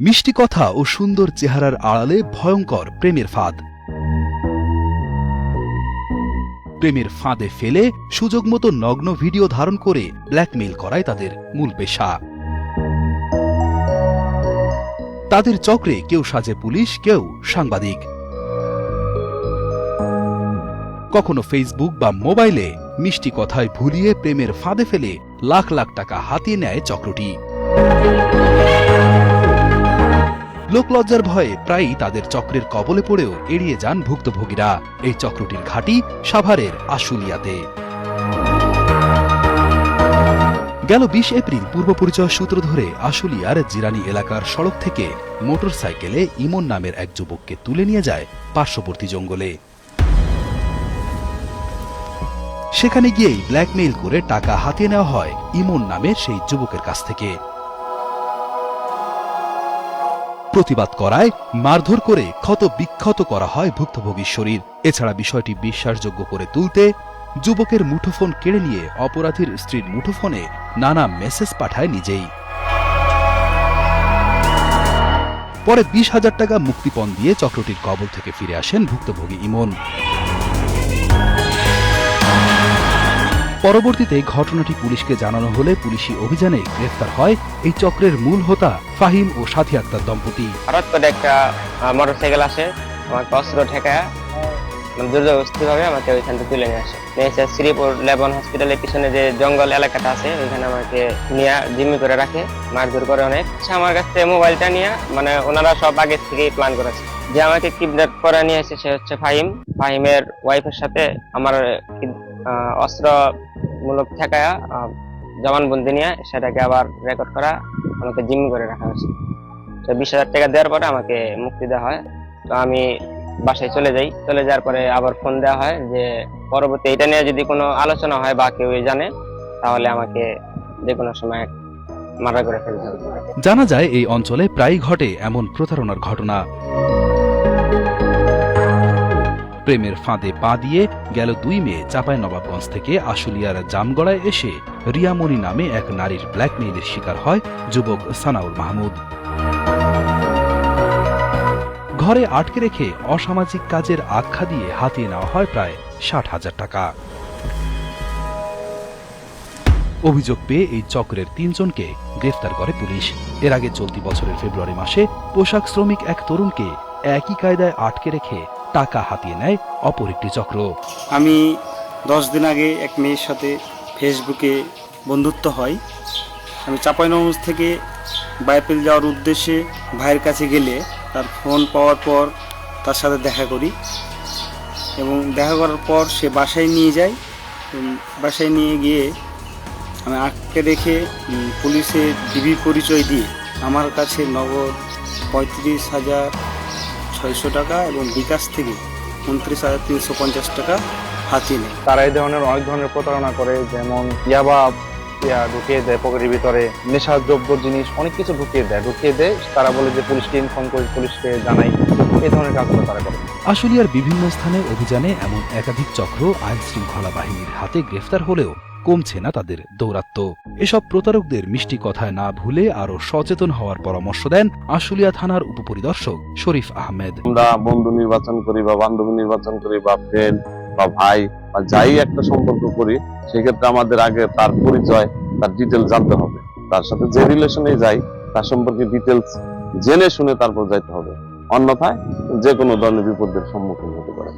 মিষ্টি কথা ও সুন্দর চেহারার আড়ালে ভয়ঙ্কর প্রেমের ফাঁদ। প্রেমের ফাঁদে ফেলে সুযোগ মতো নগ্ন ভিডিও ধারণ করে ব্ল্যাকমেইল করাই তাদের মূল পেশা। তাদের চক্রে কেউ সাজে পুলিশ, কেউ সাংবাদিক। কখনো ফেসবুক বা মোবাইলে মিষ্টি কথায় ভুলিয়ে প্রেমের ফাঁদে ফেলে লাখ লাখ টাকা হাতিয়ে নেয় চক্রটি। লোকলজ্জার ভয়ে প্রায়ই তাদের চক্রের কবলে পড়েও এড়িয়ে যান ভুক্তভোগীরা। এই চক্রটির ঘাঁটি সাভারের আশুলিয়াতে। গেল ২০ এপ্রিল পূর্ব পরিচয় সূত্র ধরে আশুলিয়ার জিরানি এলাকার সড়ক থেকে মোটরসাইকেলে ইমন নামের এক যুবককে তুলে নিয়ে যায় পার্শ্ববর্তী জঙ্গলে। সেখানে গিয়েই ব্ল্যাকমেইল করে টাকা হাতিয়ে নেওয়া হয় ইমন নামের সেই যুবকের কাছ থেকে। প্রতিবাদ করায় মারধর করে ক্ষত বিক্ষত করা হয় ভুক্তভোগীর শরীর। এছাড়া বিষয়টি বিশ্বাসযোগ্য করে তুলতে যুবকের মুঠোফোন কেড়ে নিয়ে অপরাধীর স্ত্রীর মুঠোফোনে নানা মেসেজ পাঠায় নিজেই। পরে ২০,০০০ টাকা মুক্তিপণ দিয়ে চক্রটির কবল থেকে ফিরে আসেন ভুক্তভোগী ইমন। পরবর্তীতে ঘটনাটি পুলিশকে জানানো হলে পুলিশি অভিযানে গ্রেফতার হয় এই চক্রের মূল হোতা ফাহিম ও সাথী আক্তার দম্পতি। হঠাৎ করে একটা মোটরসাইকেল আসে, আমাকে অস্ত্র ঠেকায় দুর্যোগভাবে আমাকে ওইখান থেকে তুলে নিয়ে আসে। শ্রীপুর লেবন হসপিটালের পিছনে যে জঙ্গল এলাকাটা আছে ওইখানে আমাকে নিয়ে জিম্মি করে রাখে, মারধর করে অনেক। আমার কাছ থেকে মোবাইলটা নিয়ে ওনারা সব আগে থেকেই প্ল্যান করেছে। যে আমাকে কিডন্যাপ করে নিয়ে এসে সে হচ্ছে ফাহিমের ওয়াইফের সাথে আমার অস্ত্র মূলক ঠেকায়া জবানবন্দি নিয়ে সেটাকে আবার রেকর্ড করা, আমাকে জিম্মি করে রাখা হয়েছে। তো ২০,০০০ টাকা দেওয়ার পরে আমাকে মুক্তি দেওয়া হয়। তো আমি বাসায় চলে যাই। চলে যাওয়ার পরে আবার ফোন দেওয়া হয় যে পরবর্তী এটা নিয়ে যদি কোনো আলোচনা হয় বা কেউ জানে তাহলে আমাকে যে কোনো সময় মার্ডার করে ফেলতে হবে। জানা যায় এই অঞ্চলে প্রায়ই ঘটে এমন প্রতারণার ঘটনা। প্রেমের ফাঁদে পা দিয়ে গেল ২ মে চাঁপাইনবাবগঞ্জ থেকে আশুলিয়ার জামগড়ায় এসে রিয়ামণি নামে এক নারীর ব্ল্যাকমেইলের শিকার হয় যুবক সানাউর মাহমুদ। ঘরে আটকে রেখে অসামাজিক কাজের আখ্যা দিয়ে হাতিয়ে নেওয়া হয় প্রায় ৬০,০০০ টাকা। অভিযোগ পেয়ে এই চক্রের ৩ জনকে গ্রেফতার করে পুলিশ। এর আগে চলতি বছরের ফেব্রুয়ারি মাসে পোশাক শ্রমিক এক তরুণকে একই কায়দায় আটকে রেখে টাকা হাতিয়ে নেয় অপর একটি চক্র। আমি 10 দিন আগে এক মেয়ের সাথে ফেসবুকে বন্ধুত্ব হয়। আমি চাঁপাইনবাবগঞ্জ থেকে বাইপেল যাওয়ার উদ্দেশ্যে ভাইয়ের কাছে গেলে তার ফোন পাওয়ার পর তার সাথে দেখা করি এবং দেখা করার পর সে বাসায় নিয়ে যায়। বাসায় নিয়ে গিয়ে আমি আটকে রেখে পুলিশে ডিবি পরিচয় দিয়ে আমার কাছে নগদ ৩৫,৬০০ টাকা এবং বিকাশ থেকে ২৯,৩৫০ টাকা হাতিয়ে নেয়। তারা এই ধরনের অনেক ধরনের প্রতারণা করে, যেমন ইয়াবা ঢুকিয়ে দেয় পকেটের ভিতরে, নেশাদ্রব্য জিনিস অনেক কিছু ঢুকিয়ে দেয়। তারা বলে যে পুলিশকে ইনফর্ম করে, পুলিশকে জানাই। এই ধরনের কাজগুলো তারা করে। আশুলিয়ার বিভিন্ন স্থানে অভিযানে এমন একাধিক চক্র আইন শৃঙ্খলা বাহিনীর হাতে গ্রেফতার হলেও কমছে না তাদের দৌরাত্ম্য। এসব প্রতারকদের মিষ্টি কথায় না ভুলে আরো সচেতন হওয়ার পরামর্শ দেন আশুলিয়া থানার উপপরিদর্শক শরীফ আহমেদ। আমরা বন্ধু নির্বাচন করি বা বান্ধবী নির্বাচন করি বা ফ্রেন্ড বা ভাই বা যাই একটা সম্পর্ক করি, সেক্ষেত্রে আমাদের আগে তার পরিচয়, তার ডিটেলস জানতে হবে। তার সাথে যে রিলেশনে যাই তার সম্পর্কে ডিটেলস জেনে শুনে তারপর যাইতে হবে। অন্যথায় যে কোনো ধরনের বিপদের সম্মুখীন হতে পারে।